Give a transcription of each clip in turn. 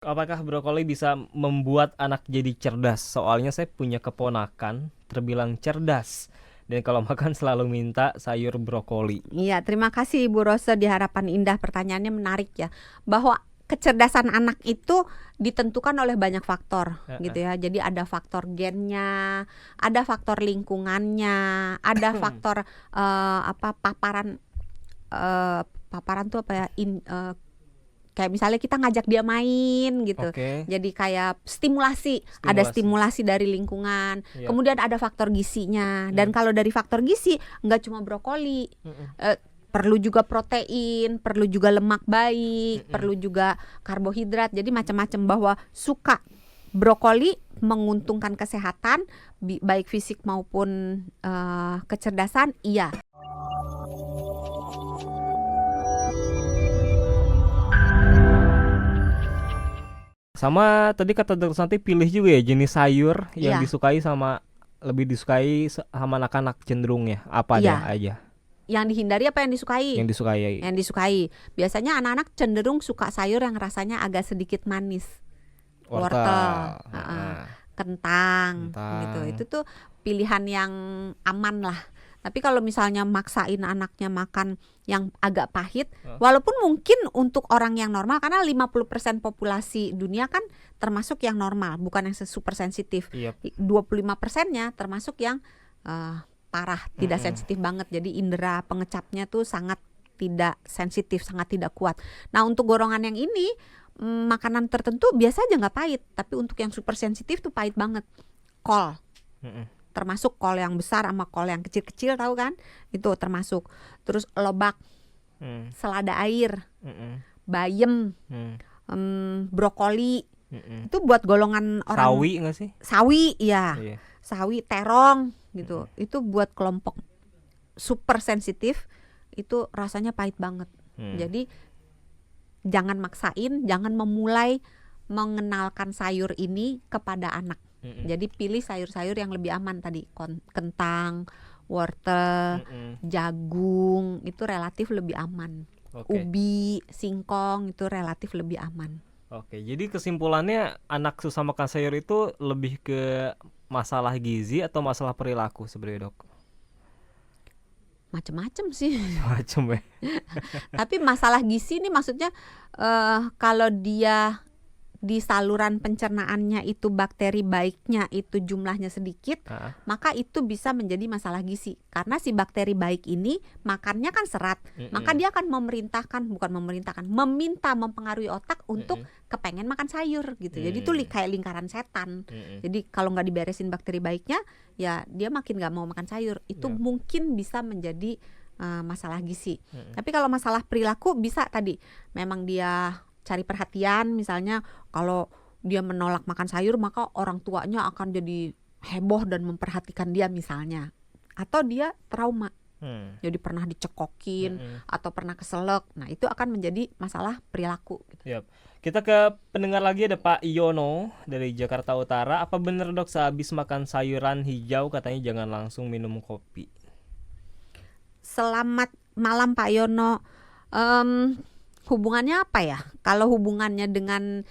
Apakah brokoli bisa membuat anak jadi cerdas? Soalnya saya punya keponakan terbilang cerdas. Dan kalau makan selalu minta sayur brokoli. Iya, terima kasih Ibu Rose di Harapan Indah. Pertanyaannya menarik ya. Bahwa kecerdasan anak itu ditentukan oleh banyak faktor gitu ya. Jadi ada faktor gennya, ada faktor lingkungannya, ada faktor paparan paparan tuh apa ya? Kayak misalnya kita ngajak dia main gitu. Oke. Jadi kayak stimulasi, ada stimulasi dari lingkungan. Iya. Kemudian ada faktor gizinya. Dan kalau dari faktor gizi nggak cuma brokoli. Perlu juga protein, perlu juga lemak baik, perlu juga karbohidrat. Jadi macam-macam. Bahwa suka brokoli menguntungkan kesehatan baik fisik maupun kecerdasan, iya. Sama tadi kata Dr. Santi pilih juga ya jenis sayur yang Iya. disukai lebih disukai sama anak-anak cenderung ya. Apa Iya. aja Yang dihindari apa yang disukai? yang disukai? Yang disukai. Biasanya anak-anak cenderung suka sayur yang rasanya agak sedikit manis. Wortel, kentang gitu. Itu tuh pilihan yang aman lah. Tapi kalau misalnya maksain anaknya makan yang agak pahit, walaupun mungkin untuk orang yang normal, karena 50% populasi dunia kan termasuk yang normal, bukan yang super sensitif. 25%-nya termasuk yang parah, tidak sensitif banget. Jadi indera pengecapnya tuh sangat tidak sensitif, sangat tidak kuat. Nah, untuk golongan yang ini, makanan tertentu biasa aja nggak pahit, tapi untuk yang super sensitif tuh pahit banget. Kol, termasuk kol yang besar sama kol yang kecil-kecil, tahu kan? Itu termasuk. Terus lobak, selada air, bayam, brokoli. Itu buat golongan orang. Sawi nggak sih? Sawi, ya. Sawi, terong gitu. Itu buat kelompok super sensitif, itu rasanya pahit banget. Jadi jangan maksain, jangan memulai mengenalkan sayur ini kepada anak. Jadi pilih sayur-sayur yang lebih aman tadi, kentang, wortel, jagung itu relatif lebih aman. Ubi, singkong itu relatif lebih aman. Oke, jadi kesimpulannya anak susah makan sayur itu lebih ke masalah gizi atau masalah perilaku sebenarnya, Dok? Macem-macem sih. Macem ya. Tapi masalah gizi ini maksudnya kalau dia di saluran pencernaannya itu bakteri baiknya itu jumlahnya sedikit, maka itu bisa menjadi masalah gizi. Karena si bakteri baik ini makannya kan serat, maka dia akan meminta mempengaruhi otak untuk kepengen makan sayur gitu. Jadi itu kayak lingkaran setan. Jadi kalau nggak diberesin bakteri baiknya, ya dia makin nggak mau makan sayur. Itu mungkin bisa menjadi masalah gizi. Tapi kalau masalah perilaku bisa tadi, memang dia cari perhatian, misalnya kalau dia menolak makan sayur maka orang tuanya akan jadi heboh dan memperhatikan dia misalnya, atau dia trauma, jadi pernah dicekokin atau pernah keselak. Nah itu akan menjadi masalah perilaku gitu. Kita ke pendengar lagi, ada Pak Yono dari Jakarta Utara. Apa benar, Dok, sehabis makan sayuran hijau katanya jangan langsung minum kopi? Selamat malam Pak Yono. Hubungannya apa ya? Kalau hubungannya dengan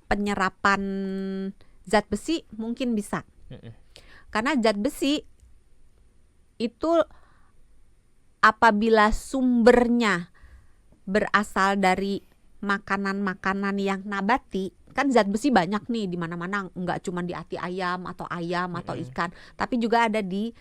penyerapan zat besi mungkin bisa. Karena zat besi itu apabila sumbernya berasal dari makanan-makanan yang nabati, kan zat besi banyak nih di mana-mana, nggak cuma di ati ayam atau ikan, tapi juga ada di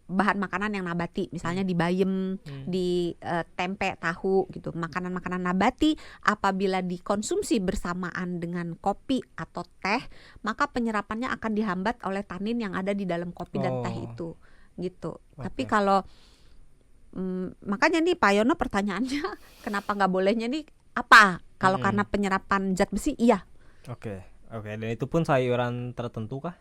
bahan makanan yang nabati, misalnya di bayam, di tempe, tahu gitu. Makanan-makanan nabati apabila dikonsumsi bersamaan dengan kopi atau teh, maka penyerapannya akan dihambat oleh tanin yang ada di dalam kopi dan teh itu gitu. Tapi kalau makanya nih Pak Yono pertanyaannya kenapa nggak bolehnya nih apa? Kalau karena penyerapan zat besi, iya. Oke, dan itu pun sayuran tertentu kah?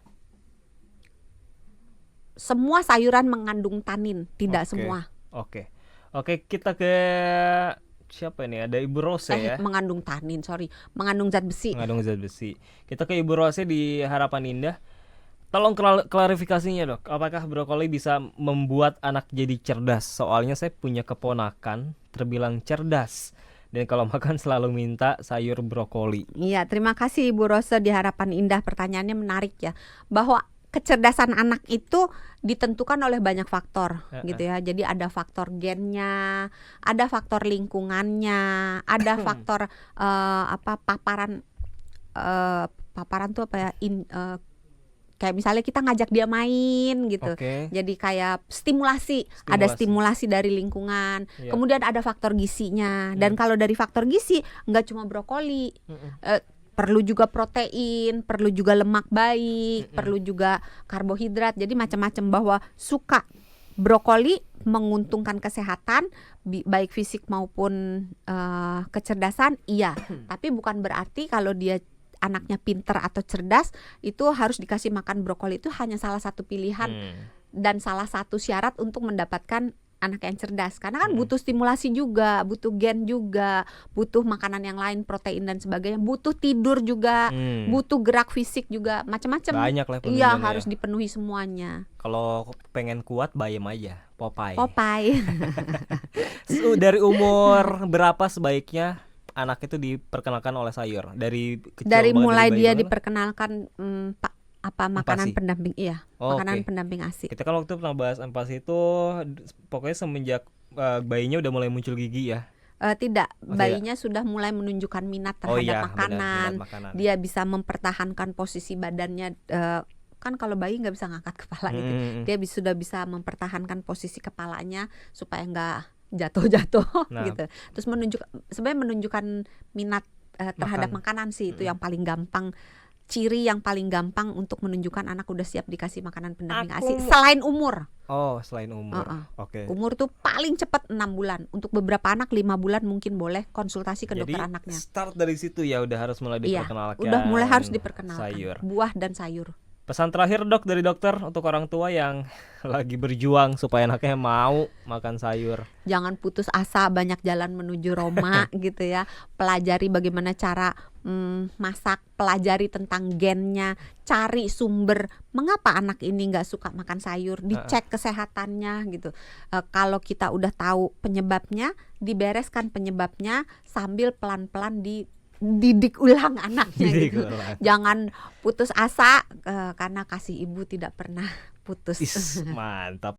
Semua sayuran mengandung tanin, tidak semua. Oke, kita ke siapa ini? Ada Ibu Rose ya. Mengandung tanin, mengandung zat besi. Kita ke Ibu Rose di Harapan Indah. Tolong klarifikasinya, Dok. Apakah brokoli bisa membuat anak jadi cerdas? Soalnya saya punya keponakan terbilang cerdas. dan kalau makan selalu minta sayur brokoli. Iya, terima kasih Ibu Rose di Harapan Indah. Pertanyaannya menarik ya, bahwa kecerdasan anak itu ditentukan oleh banyak faktor gitu ya. Jadi ada faktor gennya, ada faktor lingkungannya, ada faktor paparan tuh apa ya, kayak misalnya kita ngajak dia main gitu. Jadi kayak stimulasi, ada stimulasi dari lingkungan. Kemudian ada faktor gizinya. Dan kalau dari faktor gizi nggak cuma brokoli, perlu juga protein, perlu juga lemak baik, perlu juga karbohidrat. Jadi macam-macam, bahwa suka brokoli menguntungkan kesehatan baik fisik maupun kecerdasan, iya. Tapi bukan berarti kalau dia anaknya pinter atau cerdas itu harus dikasih makan brokoli. Itu hanya salah satu pilihan dan salah satu syarat untuk mendapatkan anak yang cerdas, karena kan butuh stimulasi juga, butuh gen juga, butuh makanan yang lain, protein dan sebagainya, butuh tidur juga, butuh gerak fisik juga, macam-macam. Banyak lah penunjangnya. Iya, harus dipenuhi semuanya. Kalau pengen kuat bayam aja, Popeye. Dari umur berapa sebaiknya anak itu diperkenalkan oleh sayur? Dari kecil dari banget, mulai dari dia bayi diperkenalkan makanan Empasi. pendamping, makanan pendamping ASI. Kita kan waktu itu pernah bahas empasi itu, pokoknya semenjak bayinya udah mulai muncul gigi ya. Tidak, bayinya sudah mulai menunjukkan minat terhadap makanan. Benar, minat makanan. Dia bisa mempertahankan posisi badannya. Kan kalau bayi nggak bisa ngangkat kepala gitu, dia sudah bisa mempertahankan posisi kepalanya supaya nggak jatuh-jatuh gitu. Terus sebenarnya menunjukkan minat terhadap makanan sih, itu yang paling gampang. Ciri yang paling gampang untuk menunjukkan anak udah siap dikasih makanan pendamping ASI selain umur. Selain umur. Umur tuh paling cepat 6 bulan. Untuk beberapa anak 5 bulan mungkin boleh konsultasi ke dokter anaknya. Start dari situ ya, udah harus mulai diperkenalkan. Udah mulai harus diperkenalkan sayur. Buah dan sayur. Pesan terakhir Dok dari dokter untuk orang tua yang lagi berjuang supaya anaknya mau makan sayur. Jangan putus asa, banyak jalan menuju Roma gitu ya. Pelajari bagaimana cara masak, pelajari tentang gennya, cari sumber mengapa anak ini nggak suka makan sayur, dicek kesehatannya gitu. Kalau kita udah tahu penyebabnya, dibereskan penyebabnya sambil pelan-pelan didik ulang anaknya gitu. Jangan putus asa, karena kasih ibu tidak pernah putus. Mantap.